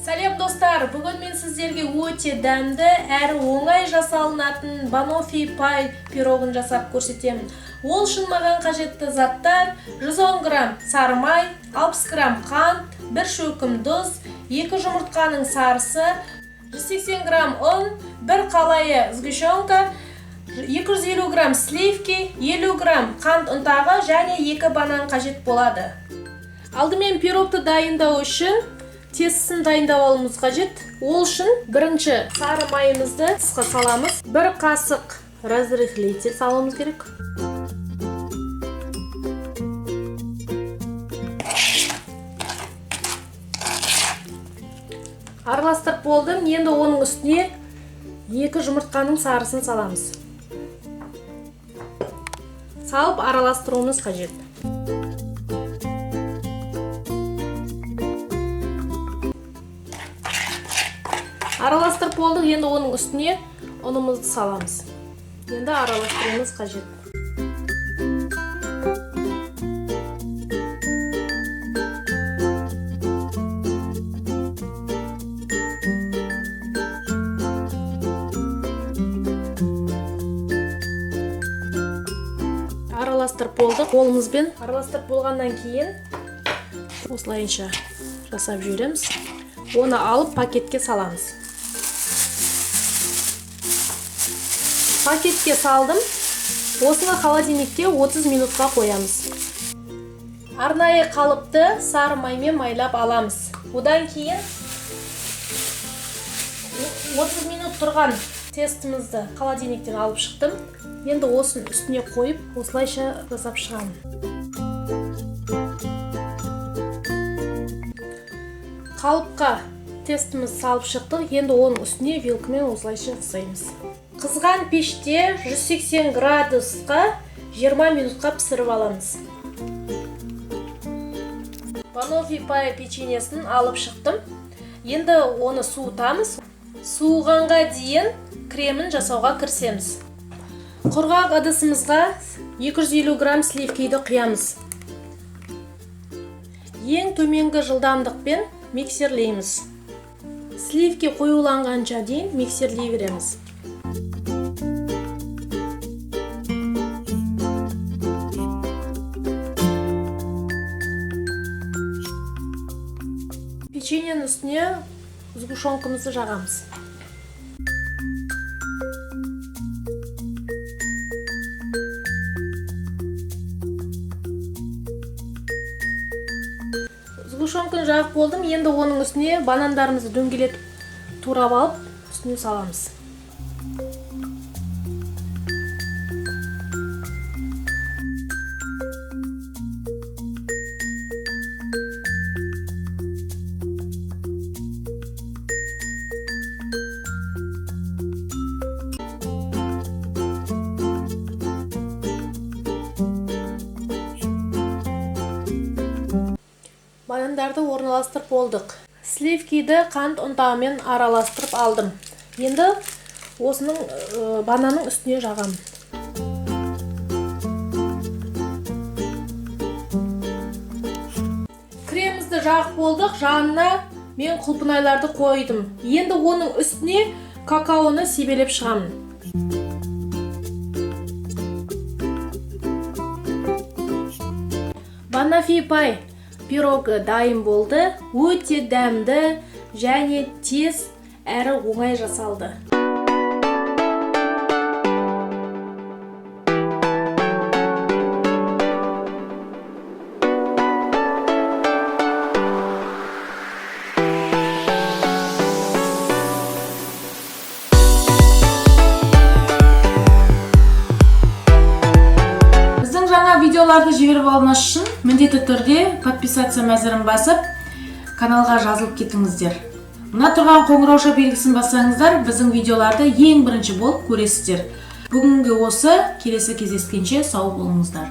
Салем достар, бүгін мен сіздерге өте дәмді әрі оңай жасалынатын банофи пай пирогын жасап көрсетемін. Ол үшін маған қажетті заттар: 110 грамм сары май, 60 грамм қант, 1 шөкім тұз, 2 жұмыртқаның сарысы, 180 грамм ұн, 1 қалайы сгущенка, 250 грамм сливки, 50 грамм қант ұнтағы және 2 банан қажет болады. Алдымен пирогты дайындау үшін тестісін дайындап алуымыз қажет. Ол үшін бірінші сары майымызды тысқа саламыз. 1 қасық разрыхлитель салуымыз керек. Араластырып болдым. Енді оның үстіне 2 жұмыртқаның сарысын саламыз. Салып араластыруымыз қажет. Араластырып болдық, енді оның үстіне ұнымызды саламыз. Енді араластыруымыз қажет. Араластырып болдық. Қолымызбен араластырып болғаннан кейін осылайынша жасап жібереміз. Оны алып пакетке саламыз. Пакетке салдым. Осыны холодильникте 30 минутқа қоямыз. Арнайы қалыпты сары маймен майлап аламыз. Одан кейін 30 минут тұрған тестімізді холодильниктен алып шықтым. Енді осыны үстіне қойып, осылайша жасап шығамын. Қалыпқа тестіміз салып шықтық. Енді оның үстіне вилкамен осылайша жасаймыз. Қызған пеште 180 градусқа 20 минутқа пісіріп аламыз. Банофи пай печеньесін алып шықтым. Енді оны суытамыз. Суығанға дейін кремін жасауға кірісеміз. Құрғақ ыдысымызға 250 грамм сливкиді құямыз. Ең төменгі жылдамдықпен миксерлейміз. Сливки қоюланғанша дейін миксерлей береміз. Печеньенің үстіне сгущенкамызды жағамыз. Сгущенканы жағып болдым. Енді оның үстіне банандарымызды дөңгелетіп турап алып, үстіне саламыз. Банандарды орналастырып болдық. Сливкиді қант ұнтағымен араластырып алдым. Енді осының бананның үстіне жағам. Кремімізді жағып болдық. Жанына мен құлпынайларды қойдым. Енді оның үстіне какаоны себелеп шығамын. Банофи пай пирогы дайын болды. Өте дәмді және тез әрі оңай жасалды. Біздің жаңа видеоларды жіберіп алыңыз үшін міндетті түрде подписация мәзірін басып, каналға жазылып кетіңіздер. Мына тұрған қоңырауша белгісін бассаңыздар, біздің видеоларды ең бірінші болып көресіздер. Бүгінгі осы, келесі кездескенше сау болыңыздар.